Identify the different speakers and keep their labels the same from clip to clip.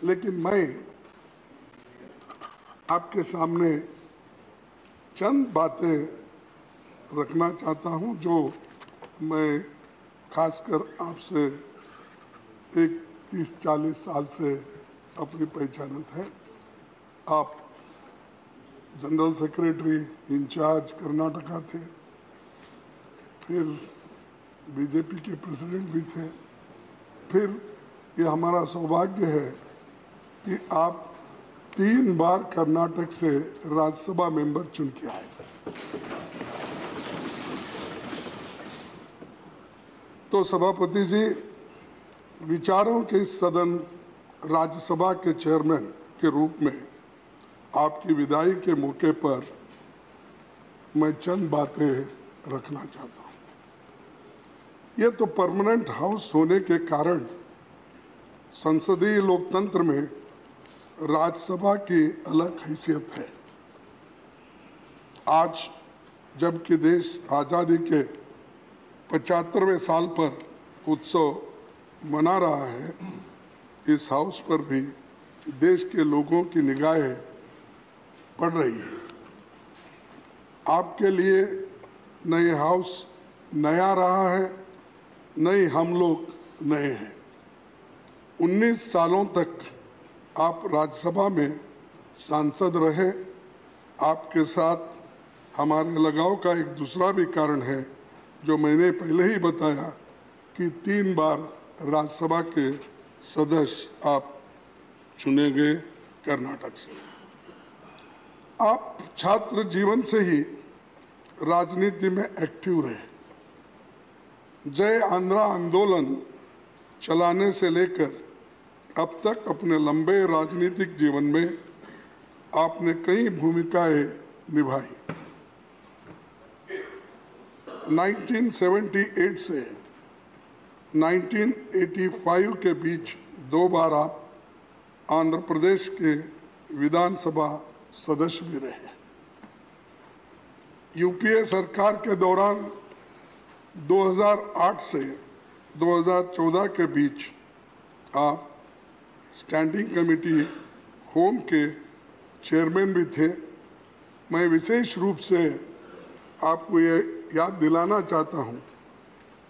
Speaker 1: लेकिन मैं आपके सामने चंद बातें रखना चाहता हूं जो मैं खासकर आपसे एक 30-40 साल से अपनी पहचानत है। आप जनरल सेक्रेटरी इंचार्ज कर्नाटका थे, फिर बीजेपी के प्रेसिडेंट भी थे, फिर ये हमारा सौभाग्य है कि आप 3 बार कर्नाटक से राज्यसभा मेंबर चुन के आए। तो सभापति जी, विचारों के सदन राज्यसभा के चेयरमैन के रूप में आपकी विदाई के मौके पर मैं चंद बातें रखना चाहता हूं। यह तो परमानेंट हाउस होने के कारण संसदीय लोकतंत्र में राज्यसभा की अलग हैसियत है। आज जबकि देश आज़ादी के 75वें साल पर उत्सव मना रहा है, इस हाउस पर भी देश के लोगों की निगाहें पड़ रही है। आपके लिए न ये हाउस नया रहा है, न ही हम लोग नए हैं। 19 सालों तक आप राज्यसभा में सांसद रहे। आपके साथ हमारे लगाव का एक दूसरा भी कारण है जो मैंने पहले ही बताया कि 3 बार राज्यसभा के सदस्य आप चुने गए कर्नाटक से। आप छात्र जीवन से ही राजनीति में एक्टिव रहे। जय आंध्रा आंदोलन चलाने से लेकर अब तक अपने लंबे राजनीतिक जीवन में आपने कई भूमिकाएं निभाई। 1978 से 1985 के बीच 2 बार आप आंध्र प्रदेश के विधानसभा सदस्य भी रहे। यूपीए सरकार के दौरान 2008 से 2014 के बीच आप स्टैंडिंग कमेटी होम के चेयरमैन भी थे। मैं विशेष रूप से आपको ये याद दिलाना चाहता हूँ,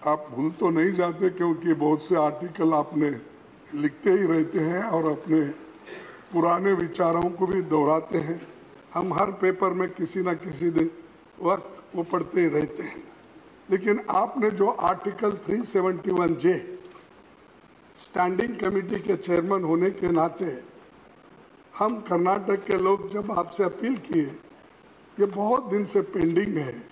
Speaker 1: आप भूल तो नहीं जाते क्योंकि बहुत से आर्टिकल आपने लिखते ही रहते हैं और अपने पुराने विचारों को भी दोहराते हैं। हम हर पेपर में किसी न किसी दिन वक्त वो पढ़ते ही रहते हैं। लेकिन आपने जो आर्टिकल 371J स्टैंडिंग कमेटी के चेयरमैन होने के नाते हम कर्नाटक के लोग जब आपसे अपील किए, ये बहुत दिन से पेंडिंग है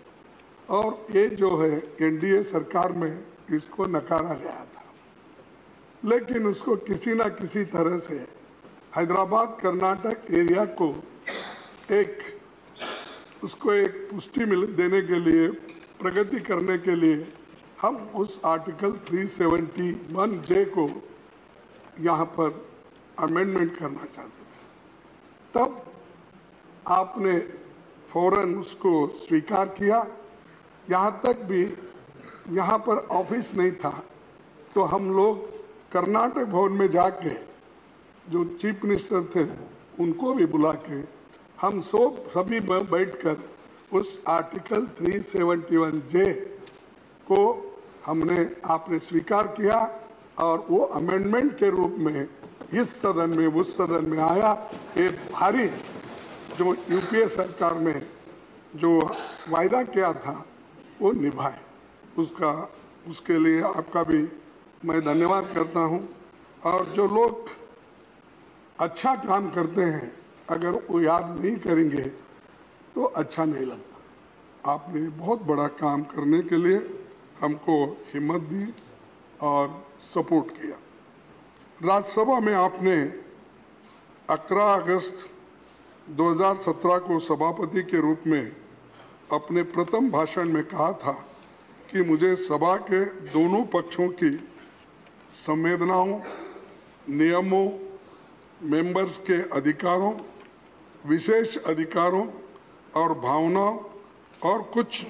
Speaker 1: और ये जो है एनडीए सरकार में इसको नकारा गया था, लेकिन उसको किसी ना किसी तरह से हैदराबाद कर्नाटक एरिया को उसको एक पुष्टि देने के लिए, प्रगति करने के लिए हम उस आर्टिकल 371J को यहाँ पर अमेंडमेंट करना चाहते थे। तब आपने फौरन उसको स्वीकार किया। यहाँ तक भी यहाँ पर ऑफिस नहीं था तो हम लोग कर्नाटक भवन में जाके जो चीफ मिनिस्टर थे उनको भी बुला के हम सभी बैठकर उस आर्टिकल 371J को आपने स्वीकार किया और वो अमेंडमेंट के रूप में इस सदन में उस सदन में आया। एक भारी जो यूपीए सरकार में जो वायदा किया था वो निभाए, उसके लिए आपका भी मैं धन्यवाद करता हूं। और जो लोग अच्छा काम करते हैं अगर वो याद नहीं करेंगे तो अच्छा नहीं लगता। आपने बहुत बड़ा काम करने के लिए हमको हिम्मत दी और सपोर्ट किया। राज्यसभा में आपने 11 अगस्त 2017 को सभापति के रूप में अपने प्रथम भाषण में कहा था कि मुझे सभा के दोनों पक्षों की संवेदनाओं, नियमों, मेंबर्स के अधिकारों, विशेष अधिकारों और भावनाओं और कुछ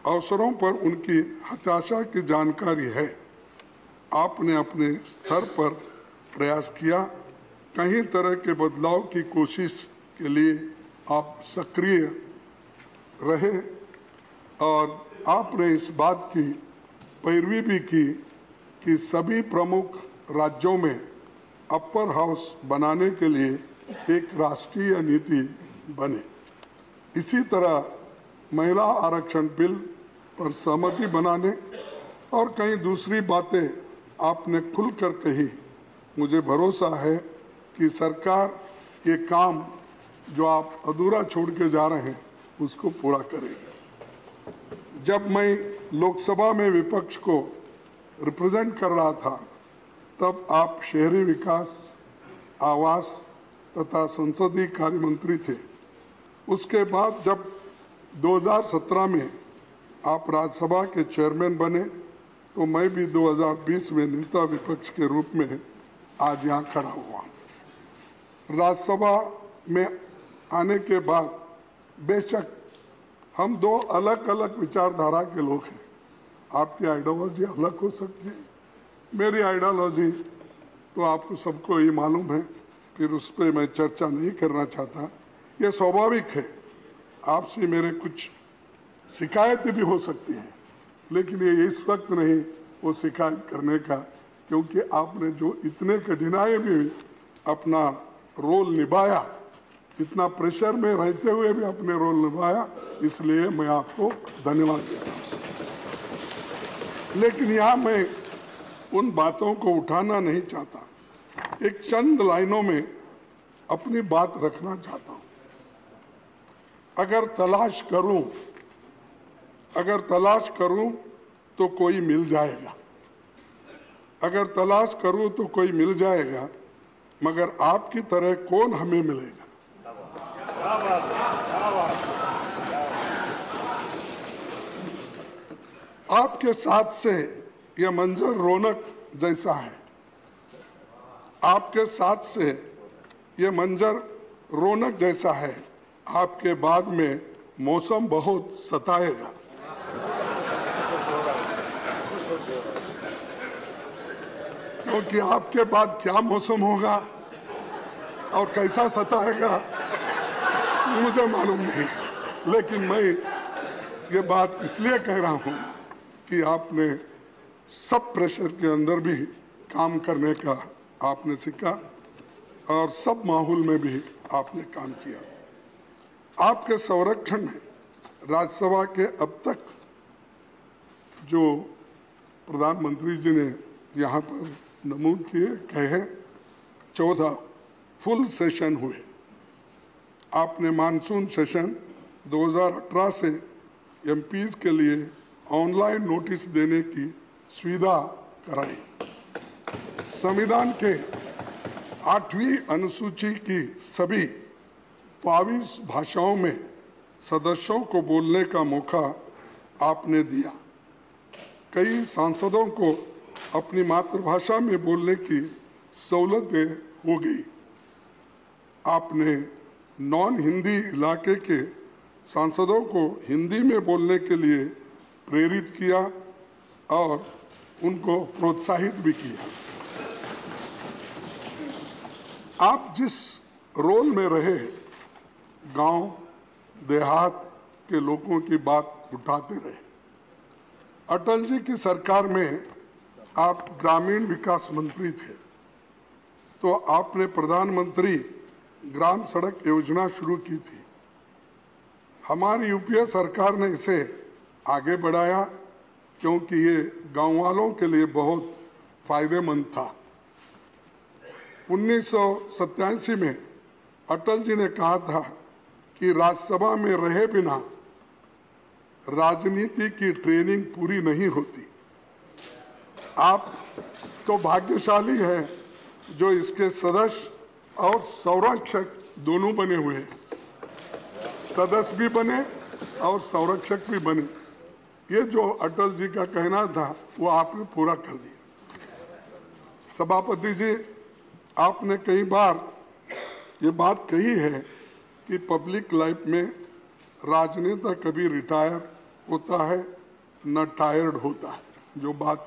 Speaker 1: अवसरों पर उनकी हताशा की जानकारी है। आपने अपने स्तर पर प्रयास किया कई तरह के बदलाव की कोशिश के लिए आप सक्रिय रहे और आपने इस बात की पैरवी भी की कि सभी प्रमुख राज्यों में अपर हाउस बनाने के लिए एक राष्ट्रीय नीति बने। इसी तरह महिला आरक्षण बिल पर सहमति बनाने और कई दूसरी बातें आपने खुलकर कही। मुझे भरोसा है कि सरकार ये काम जो आप अधूरा छोड़ के जा रहे हैं उसको पूरा करेगी। जब मैं लोकसभा में विपक्ष को रिप्रेजेंट कर रहा था तब आप शहरी विकास, आवास तथा संसदीय कार्य मंत्री थे। उसके बाद जब 2017 में आप राज्यसभा के चेयरमैन बने तो मैं भी 2020 में नेता विपक्ष के रूप में आज यहाँ खड़ा हुआ। राज्यसभा में आने के बाद बेशक हम दो अलग अलग विचारधारा के लोग हैं। आपकी आइडियोलॉजी अलग हो सकती है, मेरी आइडियोलॉजी तो आपको सबको ही मालूम है, फिर उस पर मैं चर्चा नहीं करना चाहता। ये स्वाभाविक है, आपसे मेरे कुछ शिकायतें भी हो सकती हैं, लेकिन ये इस वक्त नहीं वो शिकायत करने का, क्योंकि आपने जो इतने कठिनाई में अपना रोल निभाया, इतना प्रेशर में रहते हुए भी अपने रोल निभाया, इसलिए मैं आपको धन्यवाद देता हूँ। लेकिन यहाँ मैं उन बातों को उठाना नहीं चाहता, एक चंद लाइनों में अपनी बात रखना चाहता हूँ। अगर तलाश करूं तो कोई मिल जाएगा, अगर तलाश करूं तो कोई मिल जाएगा, मगर आपकी तरह कौन हमें मिलेगा। आपके साथ से यह मंजर रौनक जैसा है, आपके साथ से यह मंजर रौनक जैसा है, आपके बाद में मौसम बहुत सताएगा। क्योंकि आपके बाद क्या मौसम होगा और कैसा सताएगा मुझे मालूम नहीं, लेकिन मैं ये बात इसलिए कह रहा हूं कि आपने सब प्रेशर के अंदर भी काम करने का आपने सीखा और सब माहौल में भी आपने काम किया। आपके संरक्षण में राज्यसभा के अब तक जो प्रधानमंत्री जी ने यहाँ पर नमूद किए कहे 14 फुल सेशन हुए। आपने मानसून सेशन 2018 से एमपीज के लिए ऑनलाइन नोटिस देने की सुविधा कराई। संविधान के 8वीं अनुसूची की सभी 22 भाषाओं में सदस्यों को बोलने का मौका आपने दिया। कई सांसदों को अपनी मातृभाषा में बोलने की सहूलतें हो गई। आपने नॉन हिंदी इलाके के सांसदों को हिंदी में बोलने के लिए प्रेरित किया और उनको प्रोत्साहित भी किया। आप जिस रोल में रहे, गांव देहात के लोगों की बात उठाते रहे। अटल जी की सरकार में आप ग्रामीण विकास मंत्री थे, तो आपने प्रधानमंत्री ग्राम सड़क योजना शुरू की थी। हमारी यूपीए सरकार ने इसे आगे बढ़ाया क्योंकि ये गांव वालों के लिए बहुत फायदेमंद था। 1987 में अटल जी ने कहा था कि राज्यसभा में रहे बिना राजनीति की ट्रेनिंग पूरी नहीं होती। आप तो भाग्यशाली हैं जो इसके सदस्य और संरक्षक दोनों बने हुए हैं। सदस्य भी बने और संरक्षक भी बने। ये जो अटल जी का कहना था वो आपने पूरा कर दिया। सभापति जी, आपने कई बार ये बात कही है कि पब्लिक लाइफ में राजनेता कभी रिटायर होता है न टायर्ड होता है। जो बात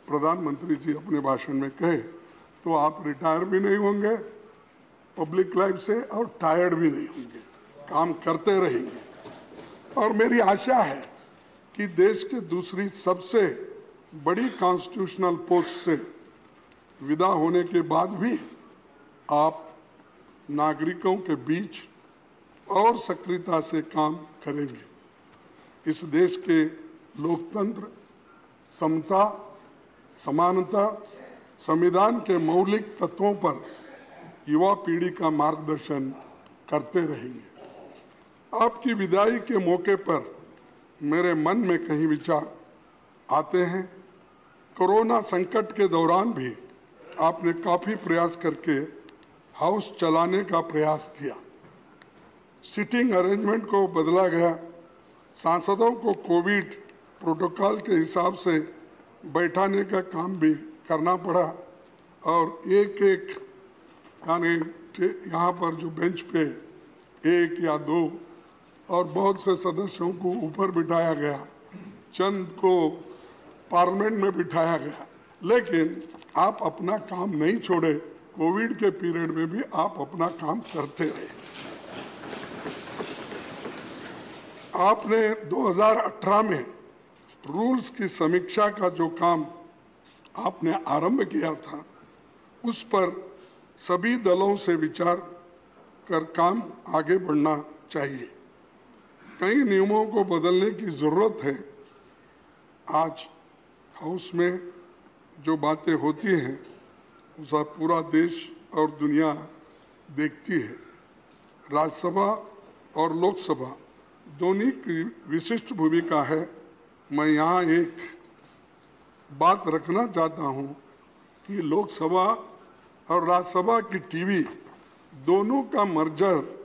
Speaker 1: प्रधानमंत्री जी अपने भाषण में कहे, तो आप रिटायर भी नहीं होंगे पब्लिक लाइफ से और टायर्ड भी नहीं होंगे, काम करते रहेंगे। और मेरी आशा है कि देश के दूसरी सबसे बड़ी कॉन्स्टिट्यूशनल पोस्ट से विदा होने के बाद भी आप नागरिकों के बीच और सक्रियता से काम करेंगे। इस देश के लोकतंत्र, समता, समानता, संविधान के मौलिक तत्वों पर युवा पीढ़ी का मार्गदर्शन करते रहेंगे। आपकी विदाई के मौके पर मेरे मन में कई विचार आते हैं। कोरोना संकट के दौरान भी आपने काफी प्रयास करके हाउस चलाने का प्रयास किया। सिटिंग अरेंजमेंट को बदला गया, सांसदों को कोविड प्रोटोकॉल के हिसाब से बैठाने का काम भी करना पड़ा और एक एक यानी यहाँ पर जो बेंच पे एक या दो और बहुत से सदस्यों को ऊपर बिठाया गया, चंद को पार्लियामेंट में बिठाया गया, लेकिन आप अपना काम नहीं छोड़े। कोविड के पीरियड में भी आप अपना काम करते रहे। आपने 2018 में रूल्स की समीक्षा का जो काम आपने आरंभ किया था, उस पर सभी दलों से विचार कर काम आगे बढ़ना चाहिए। कई नियमों को बदलने की जरूरत है। आज हाउस में जो बातें होती हैं उसका पूरा देश और दुनिया देखती है। राज्यसभा और लोकसभा दोनों की विशिष्ट भूमिका है। मैं यहाँ एक बात रखना चाहता हूँ कि लोकसभा और राज्यसभा की टीवी दोनों का मर्जर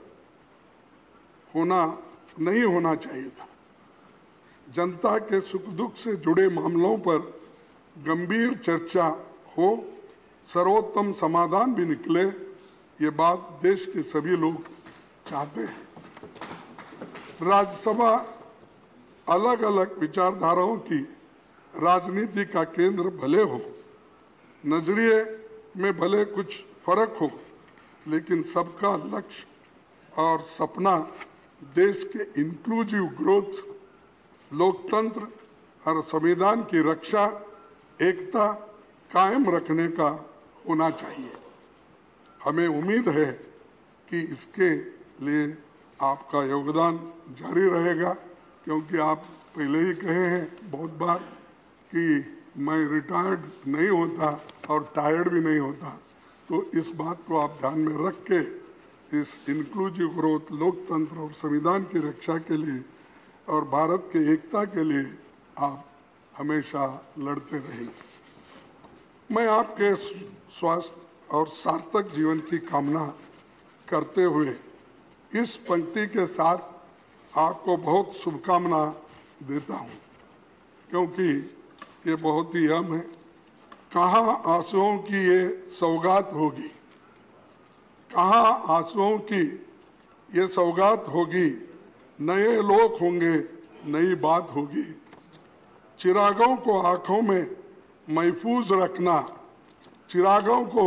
Speaker 1: नहीं होना चाहिए था। जनता के सुख दुख से जुड़े मामलों पर गंभीर चर्चा हो, सर्वोत्तम समाधान भी निकले, ये बात देश के सभी लोग चाहते हैं। राज्यसभा अलग अलग विचारधाराओं की राजनीति का केंद्र भले हो, नजरिए में भले कुछ फर्क हो, लेकिन सबका लक्ष्य और सपना देश के इंक्लूसिव ग्रोथ, लोकतंत्र और संविधान की रक्षा, एकता कायम रखने का होना चाहिए। हमें उम्मीद है कि इसके लिए आपका योगदान जारी रहेगा, क्योंकि आप पहले ही कहे हैं बहुत बार कि मैं रिटायर्ड नहीं होता और टायर्ड भी नहीं होता। तो इस बात को आप ध्यान में रख के इस इंक्लूसिव ग्रोथ, लोकतंत्र और संविधान की रक्षा के लिए और भारत के एकता के लिए आप हमेशा लड़ते रहेंगे। मैं आपके स्वास्थ्य और सार्थक जीवन की कामना करते हुए इस पंक्ति के साथ आपको बहुत शुभकामना देता हूं, क्योंकि ये बहुत ही अहम है। कहाँ आंसुओं की ये सौगात होगी, कहाँ आंसुओं की ये सौगात होगी, नए लोग होंगे, नई बात होगी। चिरागों को आंखों में महफूज रखना, चिरागों को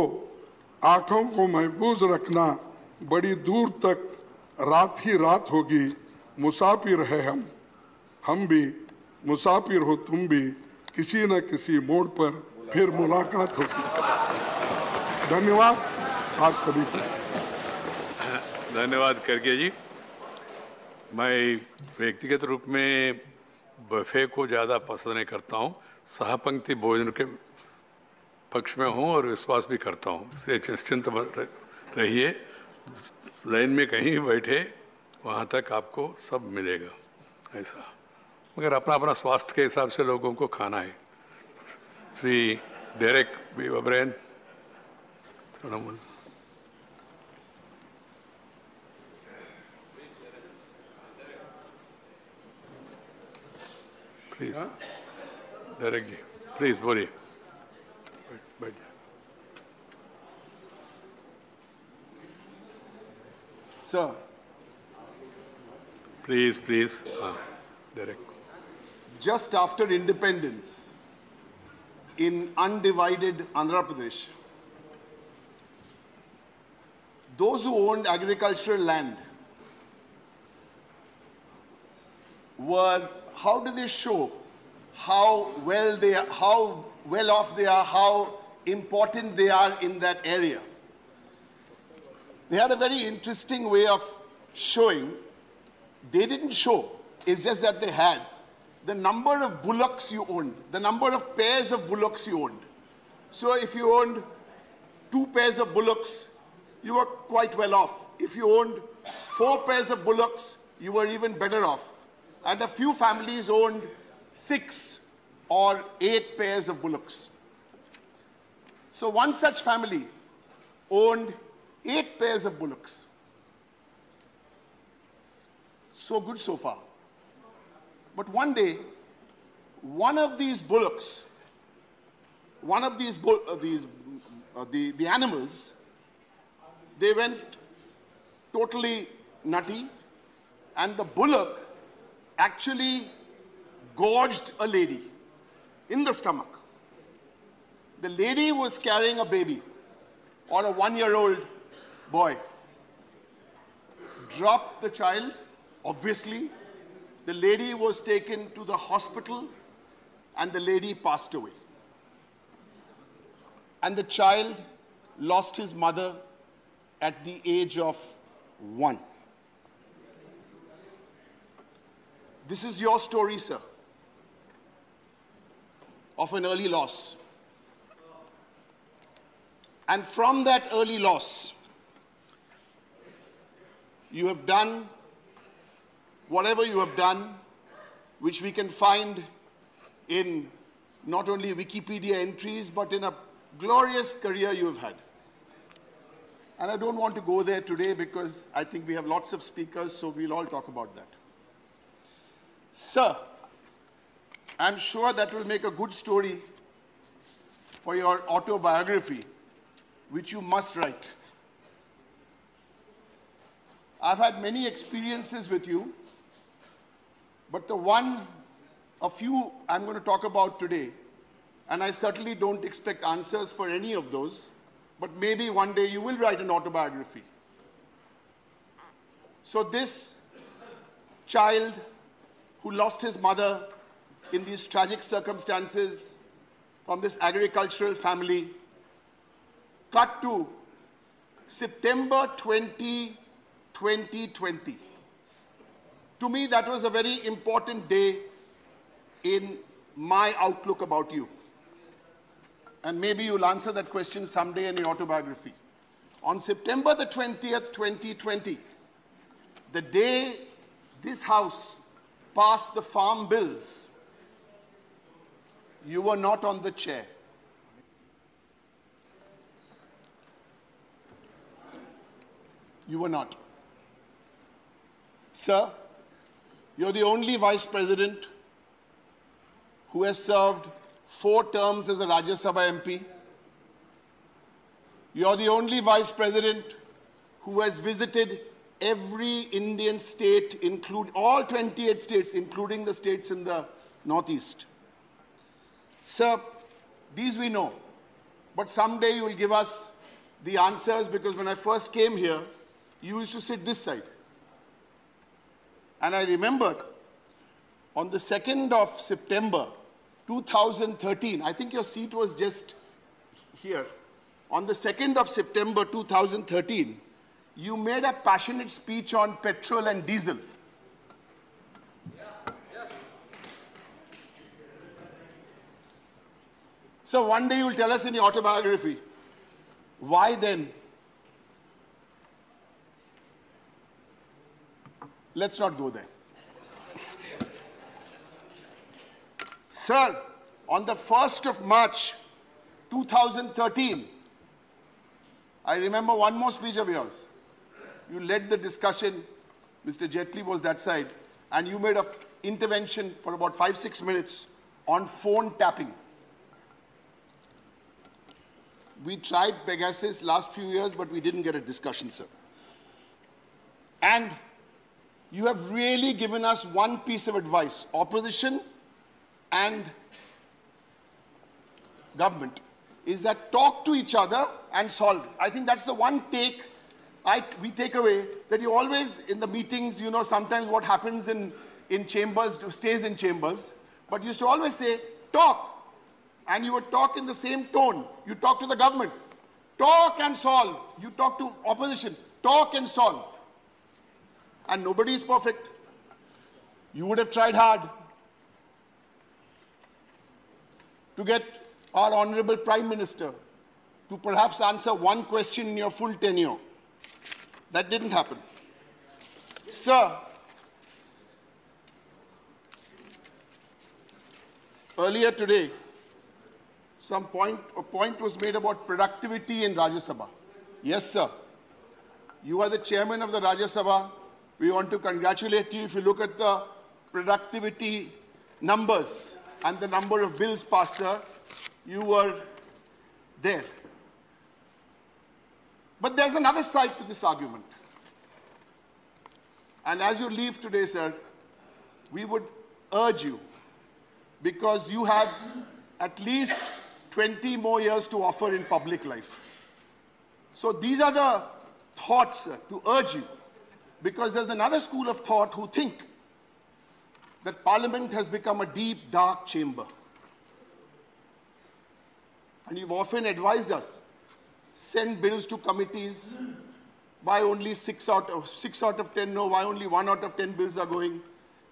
Speaker 1: आंखों को महफूज रखना, बड़ी दूर तक रात ही रात होगी। मुसाफिर है हम भी मुसाफिर हो तुम भी, किसी न किसी मोड़ पर फिर मुलाकात होगी। धन्यवाद आप सभी को।
Speaker 2: धन्यवाद करके जी। मैं व्यक्तिगत रूप में बफे को ज़्यादा पसंद नहीं करता हूँ, सहपंक्ति भोजन के पक्ष में हूँ और विश्वास भी करता हूँ। इसलिए निश्चिंत रहिए, लाइन में कहीं भी बैठे वहाँ तक आपको सब मिलेगा ऐसा, मगर अपना अपना स्वास्थ्य के हिसाब से लोगों को खाना है। Shri Derek B O'Brien, Trinamool. Please Derek ji, please बोलिए। बैठ जाए।
Speaker 3: Sir,
Speaker 2: please please. हाँ Derek.
Speaker 3: just after independence in undivided Andhra Pradesh, those who owned agricultural land were, how do they show how well off they are, how important they are in that area? They had a very interesting way of showing. They didn't show, it's just that they had the number of bullocks you owned, the number of pairs of bullocks you owned. So if you owned 2 pairs of bullocks, you were quite well off. If you owned 4 pairs of bullocks, you were even better off. And a few families owned 6 or 8 pairs of bullocks. So one such family owned 8 pairs of bullocks. So good so far. But one day, one of these bullocks, the animals, they went totally nutty, and the bullock actually gorged a lady in the stomach. The lady was carrying a baby or a 1-year-old boy. Dropped the child, obviously. The lady was taken to the hospital and the lady passed away. And the child lost his mother at the age of 1. This is your story, sir, of an early loss. And from that early loss, you have done whatever you have done, which we can find in not only Wikipedia entries, but in a glorious career you have had. And I don't want to go there today because I think we have lots of speakers, so we'll all talk about that. Sir, I'm sure that will make a good story for your autobiography, which you must write. I've had many experiences with you, but a few I'm going to talk about today, and I certainly don't expect answers for any of those, but maybe one day you will write an autobiography. So this child who lost his mother in these tragic circumstances from this agricultural family, cut to September 20, 2020. To me, that was a very important day in my outlook about you. And maybe you'll answer that question someday in your autobiography. On September the 20th, 2020, the day this House passed the farm bills, you were not on the chair. You were not. Sir, you're the only Vice President who has served 4 terms as a Rajya Sabha MP. You're the only Vice President who has visited every Indian state, all 28 states, including the states in the Northeast. Sir, these we know, but someday you will give us the answers, because when I first came here, you used to sit this side. And I remembered on the 2nd of September 2013, I think your seat was just here. On the 2nd of September 2013, you made a passionate speech on petrol and diesel. So one day you'll tell us in your autobiography, why then? Let's not go there. Sir, on the 1st of March 2013, I remember one more speech of yours. You led the discussion, Mr. Jaitley was that side, and you made an intervention for about 5-6 minutes on phone tapping. We tried Pegasus last few years, but we didn't get a discussion, sir. And you have really given us one piece of advice, opposition and government, is that talk to each other and solve. I think that's the one take we take away that you always, in the meetings, you know, sometimes what happens in chambers stays in chambers, but you used to always say, talk. And you would talk in the same tone. You talk to the government. Talk and solve. You talk to opposition. Talk and solve. And nobody is perfect. You would have tried hard to get our Honorable Prime Minister to perhaps answer one question in your full tenure. That didn't happen. Sir, earlier today, a point was made about productivity in Rajya Sabha. Yes, sir. You are the chairman of the Rajya Sabha. We want to congratulate you. If you look at the productivity numbers and the number of bills passed, sir, you were there. But there's another side to this argument. And as you leave today, sir, we would urge you, because you have at least 20 more years to offer in public life. So these are the thoughts, sir, to urge you, because there's another school of thought who think that Parliament has become a deep, dark chamber. And you've often advised us, send bills to committees, why only 6 out of 10 no, why only 1 out of 10 bills are going.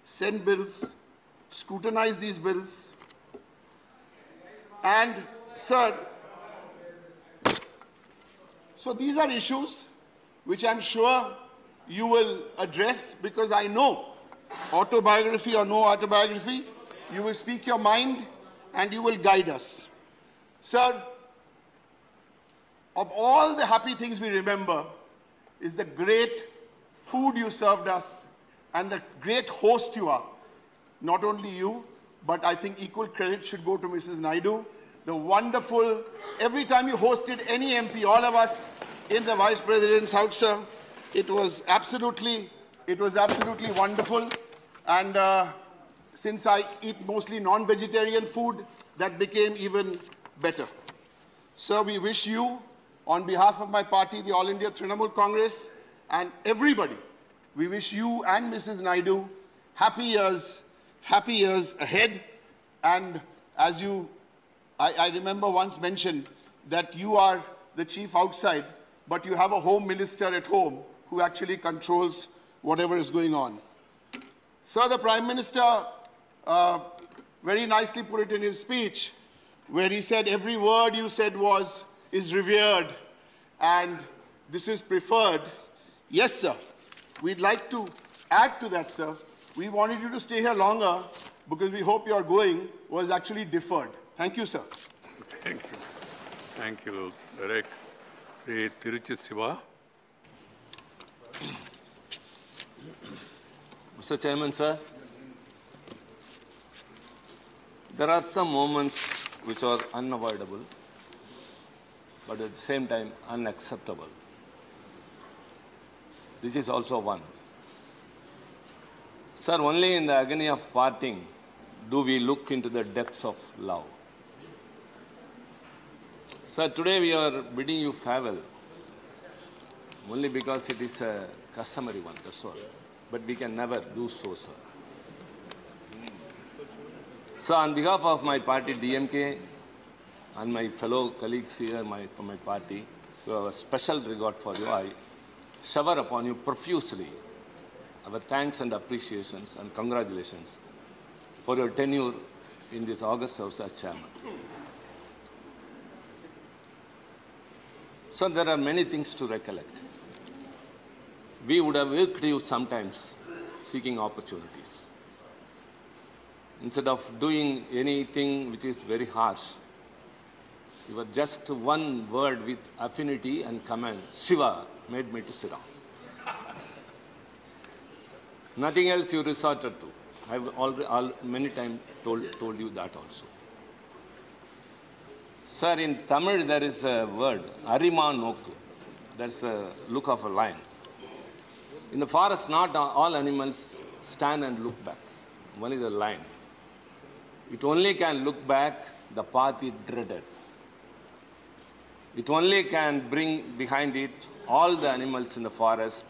Speaker 3: Send bills, scrutinize these bills. And, sir, so these are issues which I'm sure you will address, because I know, autobiography or no autobiography, you will speak your mind and you will guide us. Sir, of all the happy things we remember is the great food you served us and the great host you are. Not only you, but I think equal credit should go to Mrs. Naidu. The wonderful, every time you hosted any MP, all of us in the Vice President's house, sir, it was absolutely wonderful. And since I eat mostly non-vegetarian food, that became even better. Sir, we wish you, on behalf of my party, the All India Trinamool Congress, and everybody, we wish you and Mrs. Naidu happy years ahead. And as I remember once mentioned that you are the chief outside, but you have a home minister at home who actually controls whatever is going on. Sir, the Prime Minister very nicely put it in his speech, where he said every word you said is revered and this is preferred. Yes, sir. We'd like to add to that, sir. We wanted you to stay here longer because we hope your going was actually deferred. Thank you, sir.
Speaker 2: Thank you. Thank you, Derek. Sri Tiruchi Siva.
Speaker 4: Mr. Chairman, sir, there are some moments which are unavoidable, but at the same time unacceptable. This is also one. Sir, only in the agony of parting do we look into the depths of love. Sir, today we are bidding you farewell, only because it is a customary one, that's all. But we can never do so, sir. So on behalf of my party, DMK, and my fellow colleagues here from my party, who have a special regard for you, I shower upon you profusely our thanks and appreciations and congratulations for your tenure in this August House as chairman. So there are many things to recollect. We would have worked you sometimes seeking opportunities. Instead of doing anything which is very harsh, you were just one word with affinity and command, Shiva, made me to sit down. Nothing else you resorted to. I've already many times told you that also. Sir, in Tamil there is a word, Arima Nokku. That's a look of a lion. In the forest, not all animals stand and look back. Only the lion. It only can look back the path it dreaded. It only can bring behind it all the animals in the forest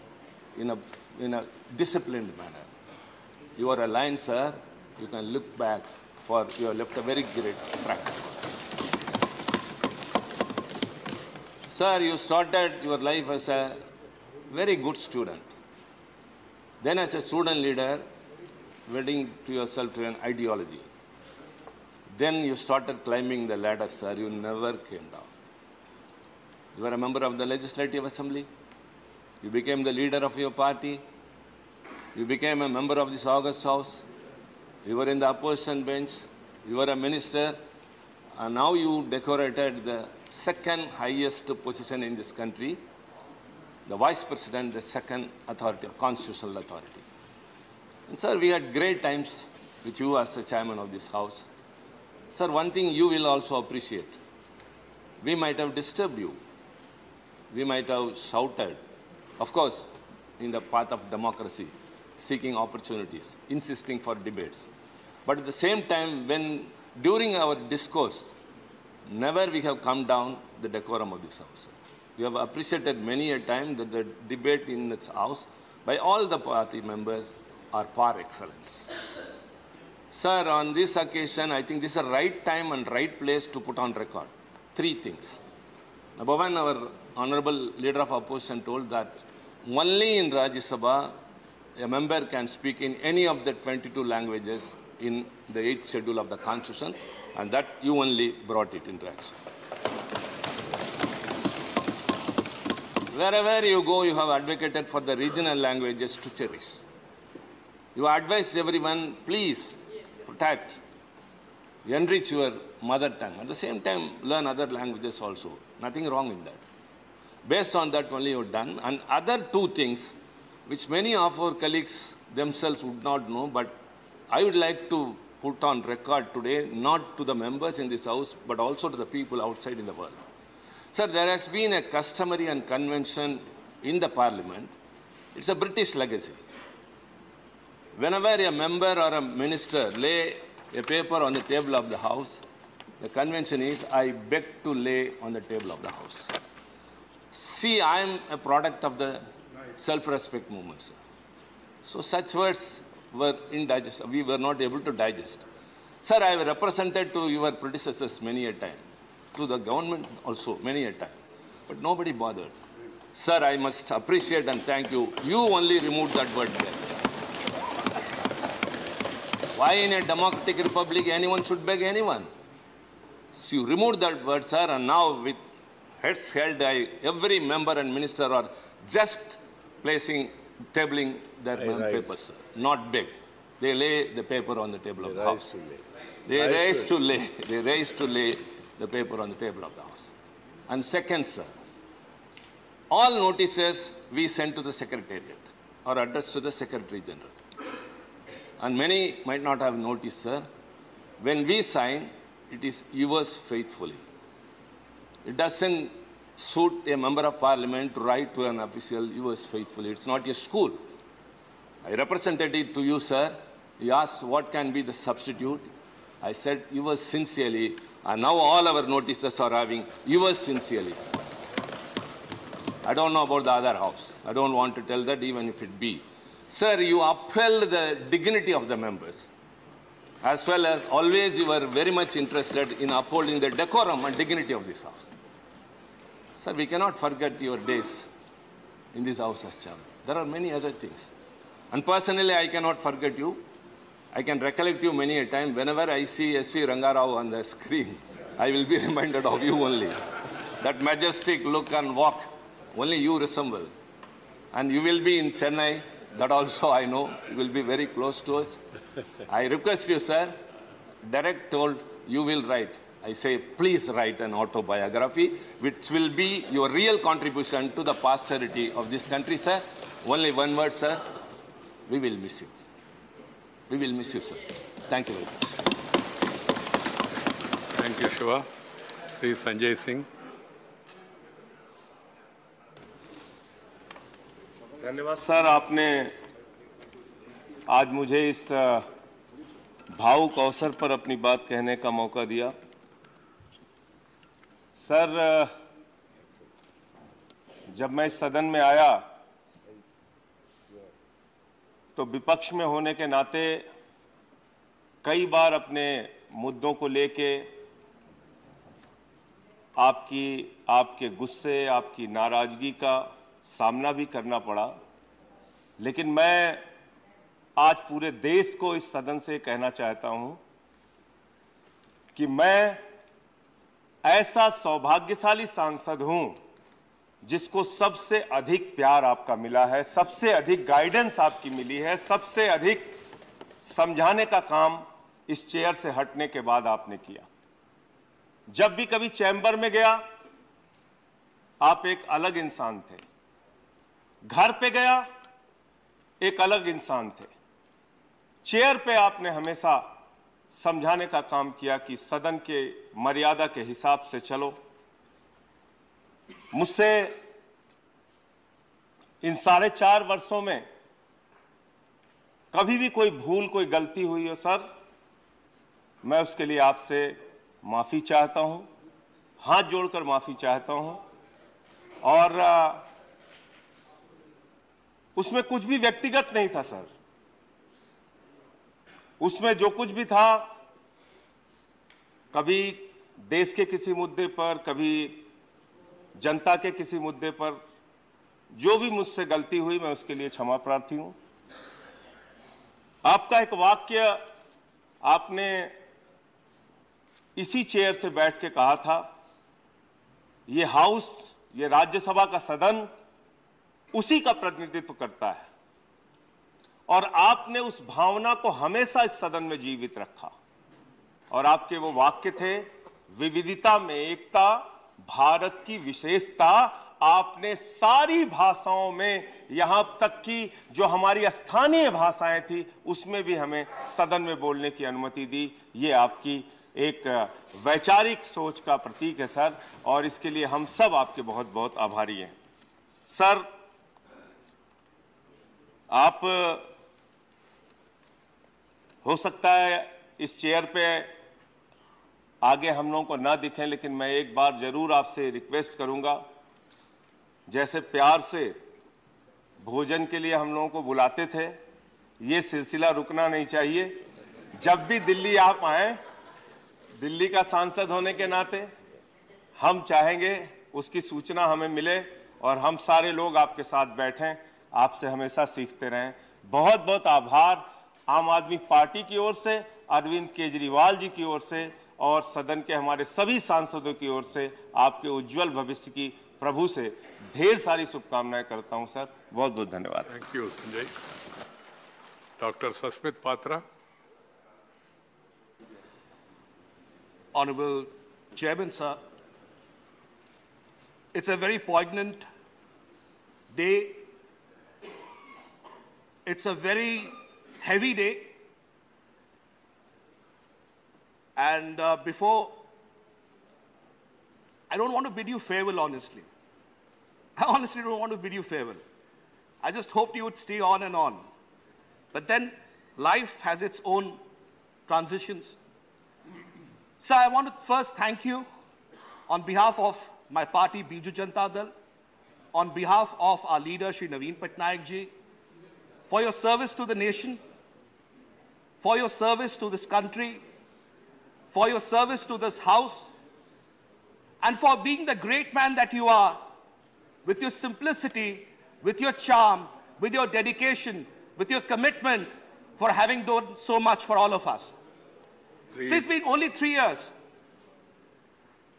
Speaker 4: in a disciplined manner. You are a lion, sir. You can look back for you have left a very great track. Sir, you started your life as a very good student. Then as a student leader, wedding to yourself to an ideology. Then you started climbing the ladder, sir. You never came down. You were a member of the Legislative Assembly. You became the leader of your party. You became a member of this August House. You were in the opposition bench. You were a minister. And now you decorated the second highest position in this country, the Vice President, the second authority, constitutional authority. And sir, we had great times with you as the chairman of this House. Sir, one thing you will also appreciate. We might have disturbed you. We might have shouted. Of course, in the path of democracy, seeking opportunities, insisting for debates. But at the same time, when during our discourse, never we have come down the decorum of this House. We have appreciated many a time that the debate in this House by all the party members are par excellence. Sir, on this occasion, I think this is the right time and right place to put on record 3 things. Number one, our honorable leader of opposition told that only in Rajya Sabha, a member can speak in any of the 22 languages in the 8th schedule of the Constitution, and that you only brought it into action. Wherever you go, you have advocated for the regional languages to cherish. You advised everyone, please protect, enrich your mother tongue. At the same time, learn other languages also. Nothing wrong in that. Based on that only you have done. And other 2 things, which many of our colleagues themselves would not know, but I would like to put on record today, not to the members in this House, but also to the people outside in the world. Sir, there has been a customary and convention in the Parliament. It's a British legacy. Whenever a member or a minister lay a paper on the table of the House, the convention is, I beg to lay on the table of the House. See, I am a product of the self-respect movement, sir. So such words were indigestible. We were not able to digest. Sir, I have represented to your predecessors many a time, to the government also many a time, but nobody bothered. Sir, I must appreciate and thank you. You only removed that word there. Why in a democratic republic anyone should beg anyone? So you removed that word, sir, and now with heads held high, every member and minister are just tabling their papers, sir. Not beg. They lay the paper on the table of the House. They raise to lay the paper on the table of the House. And second, sir, all notices we send to the Secretariat are addressed to the Secretary General. And many might not have noticed, sir. When we sign, it is yours faithfully. It doesn't suit a member of Parliament to write to an official, yours faithfully. It's not a school. I represented it to you, sir. You asked what can be the substitute. I said yours sincerely. And now all our notices are having yours sincerely, sir. I don't know about the other house. I don't want to tell that even if it be. Sir, you upheld the dignity of the members. As well as always you were very much interested in upholding the decorum and dignity of this House. Sir, we cannot forget your days in this House as chairman. There are many other things. And personally, I cannot forget you. I can recollect you many a time. Whenever I see S.V. Rangarao on the screen, I will be reminded of you only. That majestic look and walk, only you resemble. And you will be in Chennai. That also I know. You will be very close to us. I request you, sir, direct told you will write. I say, please write an autobiography, which will be your real contribution to the posterity of this country, sir. Only one word, sir. We will miss you. We will miss you, sir. Thank you very much.
Speaker 2: Thank you, Shiva. Sri Sanjay Singh.
Speaker 5: धन्यवाद sir, आपने आज मुझे इस भावुक अवसर पर अपनी बात कहने का मौका दिया। सर, जब मैं इस सदन में आया तो विपक्ष में होने के नाते कई बार अपने मुद्दों को लेके आपके गुस्से, आपकी नाराजगी का सामना भी करना पड़ा। लेकिन मैं आज पूरे देश को इस सदन से कहना चाहता हूं कि मैं ऐसा सौभाग्यशाली सांसद हूं जिसको सबसे अधिक प्यार आपका मिला है, सबसे अधिक गाइडेंस आपकी मिली है, सबसे अधिक समझाने का काम इस चेयर से हटने के बाद आपने किया। जब भी कभी चैम्बर में गया आप एक अलग इंसान थे, घर पे गया एक अलग इंसान थे, चेयर पे आपने हमेशा समझाने का काम किया कि सदन के मर्यादा के हिसाब से चलो। मुझसे इन 4.5 वर्षों में कभी भी कोई भूल, कोई गलती हुई हो सर, मैं उसके लिए आपसे माफी चाहता हूं, हाथ जोड़कर माफी चाहता हूं। और उसमें कुछ भी व्यक्तिगत नहीं था सर, उसमें जो कुछ भी था, कभी देश के किसी मुद्दे पर, कभी जनता के किसी मुद्दे पर, जो भी मुझसे गलती हुई मैं उसके लिए क्षमा प्रार्थी हूं। आपका एक वाक्य आपने इसी चेयर से बैठ के कहा था, ये हाउस, ये राज्यसभा का सदन उसी का प्रतिनिधित्व करता है, और आपने उस भावना को हमेशा इस सदन में जीवित रखा। और आपके वो वाक्य थे, विविधता में एकता, भारत की विशेषता। आपने सारी भाषाओं में, यहां तक कि जो हमारी स्थानीय भाषाएं थी उसमें भी हमें सदन में बोलने की अनुमति दी। ये आपकी एक वैचारिक सोच का प्रतीक है सर, और इसके लिए हम सब आपके बहुत बहुत आभारी हैं। सर, आप हो सकता है इस चेयर पे आगे हम लोगों को ना दिखें, लेकिन मैं एक बार जरूर आपसे रिक्वेस्ट करूंगा, जैसे प्यार से भोजन के लिए हम लोगों को बुलाते थे, ये सिलसिला रुकना नहीं चाहिए। जब भी दिल्ली आप आए, दिल्ली का सांसद होने के नाते हम चाहेंगे उसकी सूचना हमें मिले और हम सारे लोग आपके साथ बैठें, आपसे हमेशा सीखते रहें। बहुत बहुत आभार आम आदमी पार्टी की ओर से, अरविंद केजरीवाल जी की ओर से और सदन के हमारे सभी सांसदों की ओर से आपके उज्जवल भविष्य की प्रभु से ढेर सारी शुभकामनाएं करता हूं सर। बहुत बहुत धन्यवाद।
Speaker 2: Thank you Sanjay. Doctor Sasmit Patra.
Speaker 6: Honorable Chairman, sir, it's a very poignant day. It's a very heavy day. And before, I don't want to bid you farewell, honestly. I honestly don't want to bid you farewell. I just hoped you would stay on and on. But then life has its own transitions. Sir, I want to first thank you on behalf of my party, Biju Janata Dal, on behalf of our leader, Shri Naveen Patnaik ji, for your service to the nation, for your service to this country, for your service to this house, and for being the great man that you are, with your simplicity, with your charm, with your dedication, with your commitment, for having done so much for all of us. So it's been only 3 years.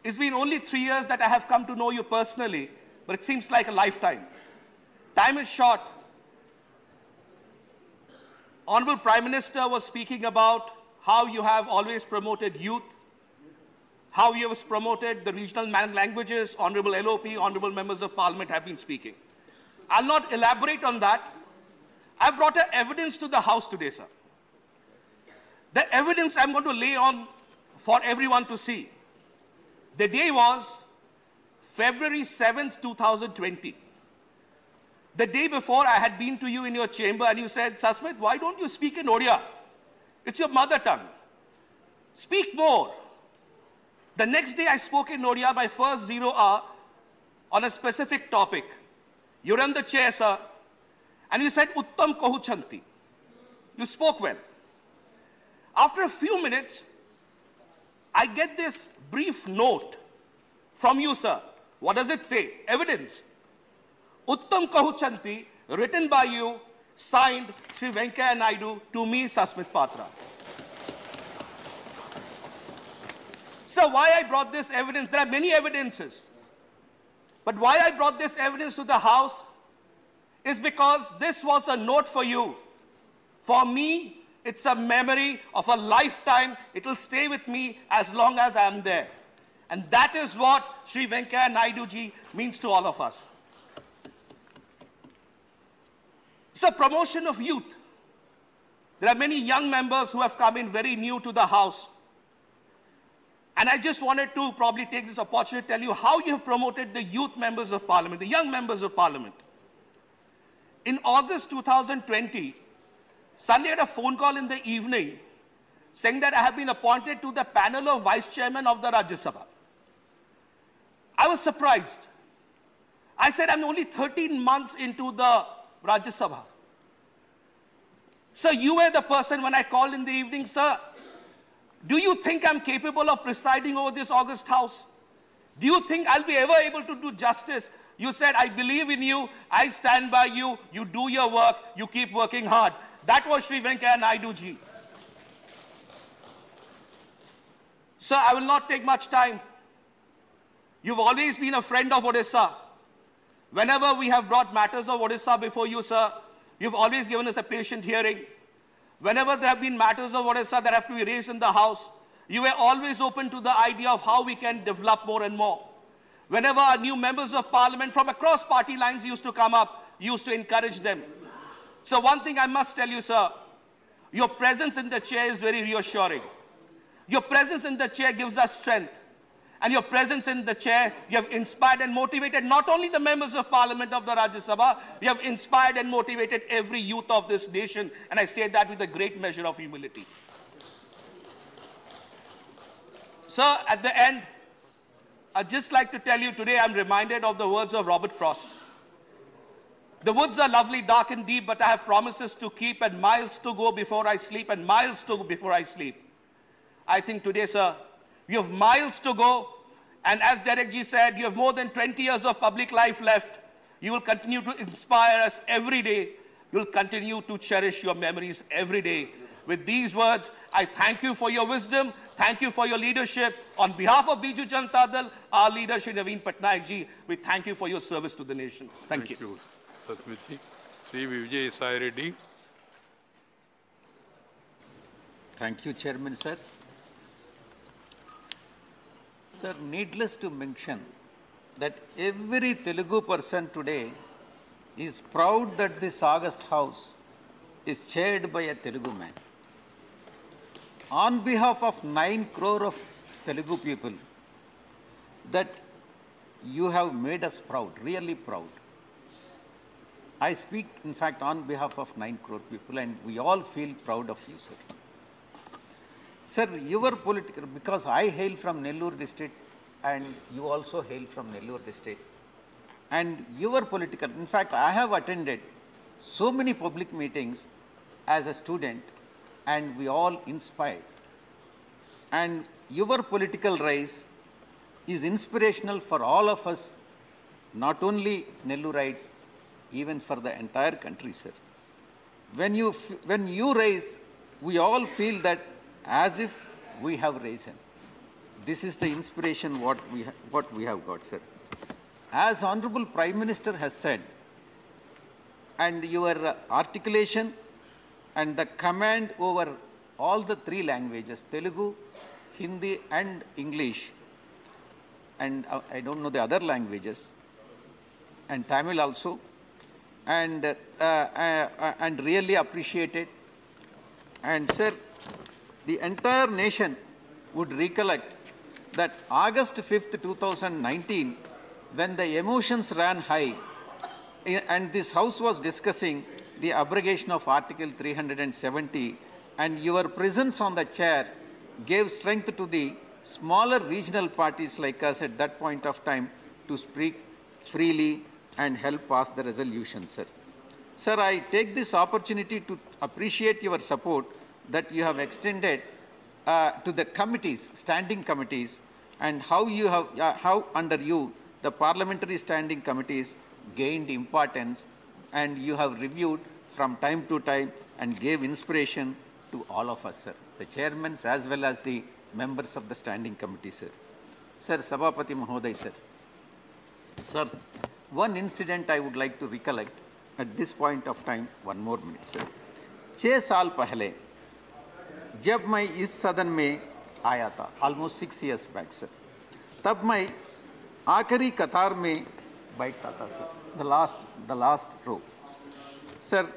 Speaker 6: It's been only 3 years that I have come to know you personally, but it seems like a lifetime. Time is short. Honorable Prime Minister was speaking about how you have always promoted youth, how you have promoted the regional languages. Honorable LOP, Honorable Members of Parliament have been speaking. I'll not elaborate on that. I brought evidence to the House today, sir. The evidence I'm going to lay on for everyone to see. The day was February 7th, 2020. The day before, I had been to you in your chamber and you said, Sasmit, why don't you speak in Odia? It's your mother tongue. Speak more. The next day, I spoke in Odia, my first 0 hour, on a specific topic. You're on the chair, sir, and you said, Uttam Kahuchanti. You spoke well. After a few minutes, I get this brief note from you, sir. What does it say? Evidence. Uttam Kahuchanti, written by you, signed Sri Venkaiah Naidu, to me, Sasmit Patra. So why I brought this evidence? There are many evidences. But why I brought this evidence to the House is because this was a note for you. For me, it's a memory of a lifetime. It will stay with me as long as I am there. And that is what Sri Venkaiah Naidu ji means to all of us. So, promotion of youth. There are many young members who have come in very new to the House. And I just wanted to probably take this opportunity to tell you how you have promoted the youth members of Parliament, the young members of Parliament. In August 2020, Sunday had a phone call in the evening saying that I have been appointed to the panel of Vice Chairman of the Rajya Sabha. I was surprised. I said, I'm only 13 months into the Rajya Sabha. Sir, you were the person when I called in the evening, sir. Do you think I'm capable of presiding over this August House? Do you think I'll be ever able to do justice? You said, I believe in you, I stand by you, you do your work, you keep working hard. That was Sri Venkaiah Naidu ji. Sir, I will not take much time. You've always been a friend of Odisha. Whenever we have brought matters of Odisha before you, sir, you've always given us a patient hearing. Whenever there have been matters of Odisha that have to be raised in the House, you were always open to the idea of how we can develop more and more. Whenever our new members of Parliament from across party lines used to come up, you used to encourage them. So one thing I must tell you, sir, your presence in the chair is very reassuring. Your presence in the chair gives us strength. And your presence in the chair, you have inspired and motivated not only the members of Parliament of the Rajya Sabha, you have inspired and motivated every youth of this nation. And I say that with a great measure of humility. Sir, at the end, I'd just like to tell you today I'm reminded of the words of Robert Frost. The woods are lovely, dark and deep, but I have promises to keep and miles to go before I sleep and miles to go before I sleep. I think today, sir, you have miles to go, and as Derek ji said, you have more than 20 years of public life left. You will continue to inspire us every day. You will continue to cherish your memories every day. With these words, I thank you for your wisdom. Thank you for your leadership. On behalf of Biju Janata Dal, our leader, Shri Naveen Patnaik ji, we thank you for your service to the nation. Thank you.
Speaker 2: Sasmit ji. Sri Vijay Sai Reddy.
Speaker 7: Thank you, Chairman, sir. Sir, needless to mention that every Telugu person today is proud that this August House is chaired by a Telugu man. On behalf of 9 crore of Telugu people, that you have made us proud, really proud. I speak, in fact, on behalf of 9 crore people, and we all feel proud of you, sir. Sir, your political, because I hail from Nellore district and you also hail from Nellore district, and your political, in fact, I have attended so many public meetings as a student and we all inspired. And your political rise is inspirational for all of us, not only Nellorites, even for the entire country, sir. When you rise, we all feel that as if we have risen. This is the inspiration what we have got, sir. As Honorable Prime Minister has said, and your articulation and the command over all the 3 languages, Telugu, Hindi and English, and I don't know the other languages, and Tamil also, and really appreciated. And sir, the entire nation would recollect that August 5th, 2019, when the emotions ran high and this House was discussing the abrogation of Article 370, and your presence on the chair gave strength to the smaller regional parties like us at that point of time to speak freely and help pass the resolution, sir. Sir, I take this opportunity to appreciate your support that you have extended to the committees, standing committees, and how under you the parliamentary standing committees gained importance, and you have reviewed from time to time and gave inspiration to all of us, sir, the chairmen as well as the members of the standing committee, sir. Sir, Sabhapati Mahoday, sir. Sir, one incident I would like to recollect at this point of time, 1 more minute, sir. 6 साल पहले जब मैं इस सदन में आया था, almost 6 years back, sir, तब मैं आखिरी कतार में बैठता था, sir, the last row. Sir,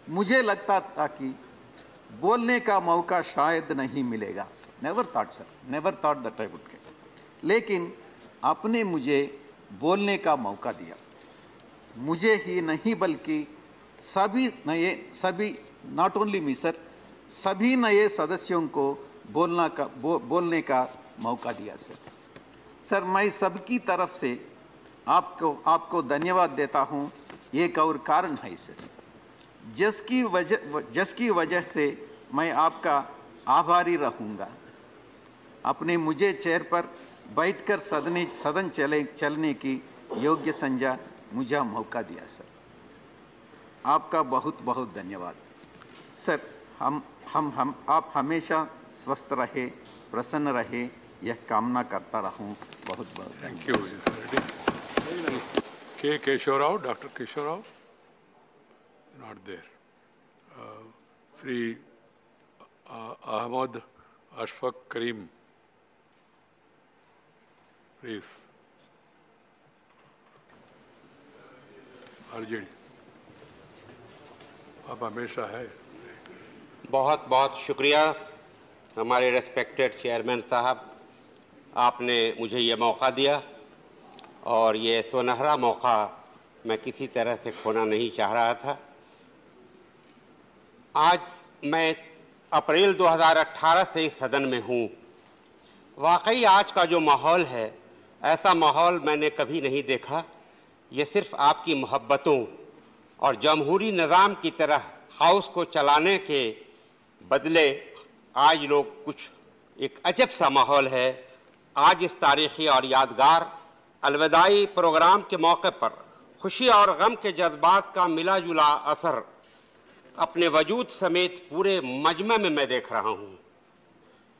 Speaker 7: मुझे लगता था कि बोलने का मौका शायद नहीं मिलेगा. Never thought, sir. Never thought that I would get. लेकिन आपने मुझे बोलने का मौका दिया. मुझे ही नहीं बल्कि सभी not only me, sir, सभी नए सदस्यों को बोलने का मौका दिया, सर. सर, मैं सबकी तरफ से आपको धन्यवाद देता हूं. एक और कारण है, सर, जिसकी वजह से मैं आपका आभारी रहूंगा. आपने मुझे चेयर पर बैठकर सदन चलने की योग्य समझा, मुझे मौका दिया, सर. आपका बहुत बहुत धन्यवाद, सर. आप हमेशा स्वस्थ रहे, प्रसन्न रहे, यह कामना करता रहूं. बहुत बहुत
Speaker 2: thank you. K Keshav Rao, doctor Keshav Rao, not there. Shri Ahmed Ashfaq Karim, please. Arjun, आप हमेशा है.
Speaker 8: बहुत बहुत शुक्रिया हमारे रेस्पेक्टेड चेयरमैन साहब, आपने मुझे ये मौका दिया और ये सुनहरा मौका मैं किसी तरह से खोना नहीं चाह रहा था. आज मैं अप्रैल 2018 से इस सदन में हूँ. वाकई आज का जो माहौल है, ऐसा माहौल मैंने कभी नहीं देखा. ये सिर्फ आपकी मोहब्बतों और जमहूरी निज़ाम की तरह हाउस को चलाने के बदले आज लोग कुछ एक अजब सा माहौल है. आज इस तारीखी और यादगार अलविदाई प्रोग्राम के मौके पर खुशी और गम के जज्बात का मिला जुला असर अपने वजूद समेत पूरे मजमे में मैं देख रहा हूँ.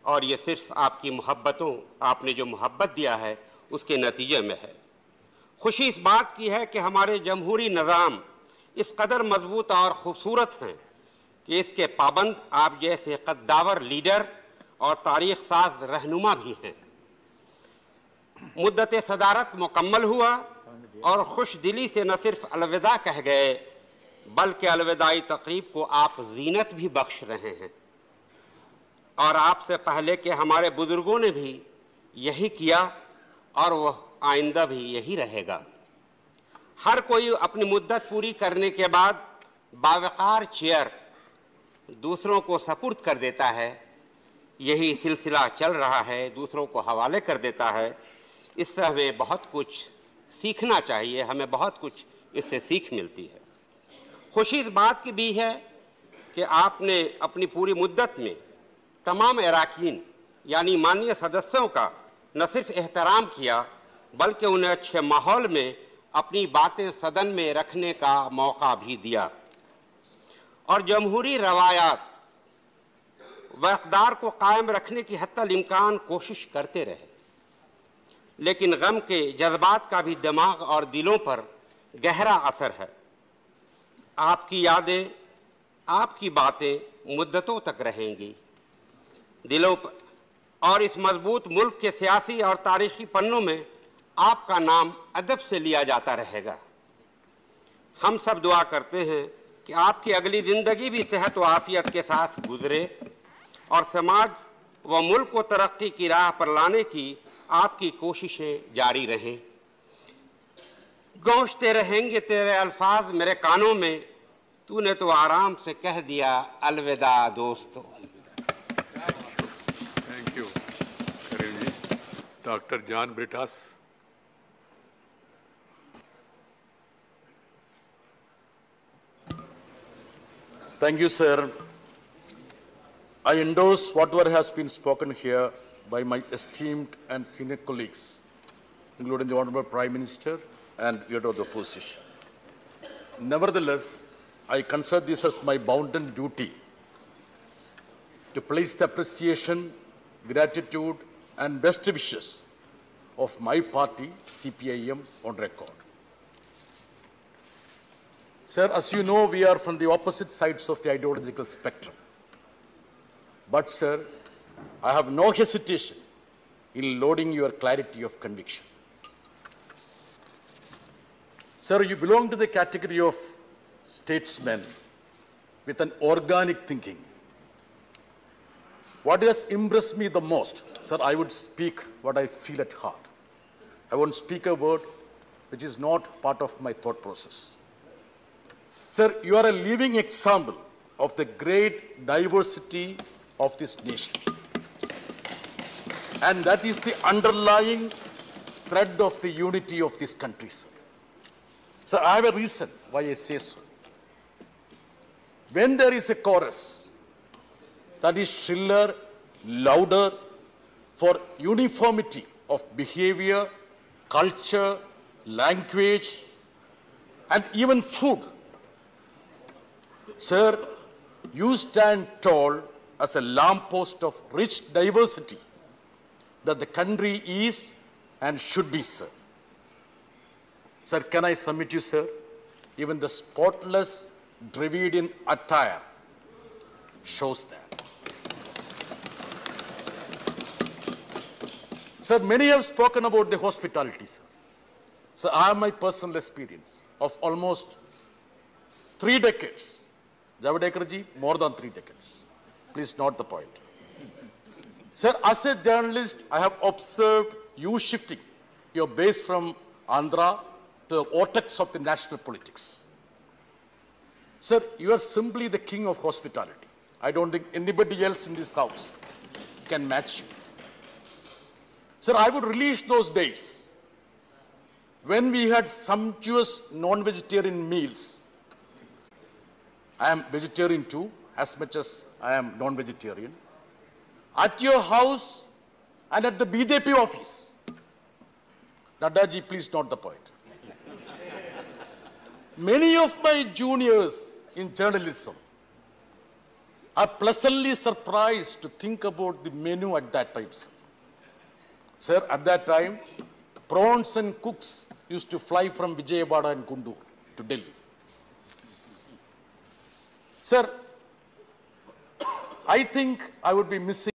Speaker 8: और ये सिर्फ आपकी मोहब्बतों, आपने जो मोहब्बत दिया है उसके नतीजे में है. खुशी इस बात की है कि हमारे जमहूरी निज़ाम इस कदर मजबूत और खूबसूरत हैं कि इसके पाबंद आप जैसे कद्दावर लीडर और तारीख साज रहनुमा भी हैं. मुद्दत सदारत मुकम्मल हुआ और खुश दिली से न सिर्फ अलविदा कह गए, बल्कि अलविदाई तकरीब को आप जीनत भी बख्श रहे हैं. और आपसे पहले के हमारे बुजुर्गों ने भी यही किया और वह आइंदा भी यही रहेगा. हर कोई अपनी मुद्दत पूरी करने के बाद बावकार चेयर दूसरों को सपुर्द कर देता है. यही सिलसिला चल रहा है, दूसरों को हवाले कर देता है. इससे हमें बहुत कुछ सीखना चाहिए, हमें बहुत कुछ इससे सीख मिलती है. खुशी इस बात की भी है कि आपने अपनी पूरी मुद्दत में तमाम अरकान यानी माननीय सदस्यों का न सिर्फ एहतराम किया, बल्कि उन्हें अच्छे माहौल में अपनी बातें सदन में रखने का मौका भी दिया. और जमहूरी रवायात व इक़्तिदार को कायम रखने की हत्तल इम्कान कोशिश करते रहे. लेकिन गम के जज्बात का भी दिमाग और दिलों पर गहरा असर है. आपकी यादें, आपकी बातें मुद्दतों तक रहेंगी दिलों पर. और इस मजबूत मुल्क के सियासी और तारीखी पन्नों में आपका नाम अदब से लिया जाता रहेगा. हम सब दुआ करते हैं कि आपकी अगली ज़िंदगी भी सेहत व आफियत के साथ गुजरे और समाज व मुल्क को तरक्की की राह पर लाने की आपकी कोशिशें जारी रहें. गूंजते रहेंगे तेरे अल्फाज मेरे कानों में, तूने तो आराम से कह दिया अलविदा दोस्तों.
Speaker 2: Thank you Karim ji. Doctor John Brittas.
Speaker 9: Thank you, sir. I endorse whatever has been spoken here by my esteemed and senior colleagues, including the Honorable Prime Minister and Leader of the Opposition. Nevertheless, I consider this as my bounden duty to place the appreciation, gratitude, and best wishes of my party, CPIM, on record. Sir, as you know, we are from the opposite sides of the ideological spectrum. But, sir, I have no hesitation in lauding your clarity of conviction. Sir, you belong to the category of statesmen with an organic thinking. What has impressed me the most, sir, I would speak what I feel at heart. I won't speak a word which is not part of my thought process. Sir, you are a living example of the great diversity of this nation. And that is the underlying thread of the unity of this country, sir. So I have a reason why I say so. When there is a chorus that is shriller, louder for uniformity of behavior, culture, language, and even food, sir, you stand tall as a lamppost of rich diversity that the country is and should be, sir. Sir, can I submit you, sir? Even the spotless Dravidian attire shows that. Sir, many have spoken about the hospitality, sir. So I have my personal experience of almost 3 decades. Javadekar-ji, more than 3 decades. Please note the point. Sir, as a journalist, I have observed you shifting your base from Andhra to the vortex of the national politics. Sir, you are simply the king of hospitality. I don't think anybody else in this house can match you. Sir, I would relish those days when we had sumptuous non-vegetarian meals. I am vegetarian too, as much as I am non-vegetarian. At your house and at the BJP office. Nadaji, please note the point. Many of my juniors in journalism are pleasantly surprised to think about the menu at that time, sir. Sir, at that time, prawns and cooks used to fly from Vijayawada and Guntur to Delhi. Sir, I think I would be missing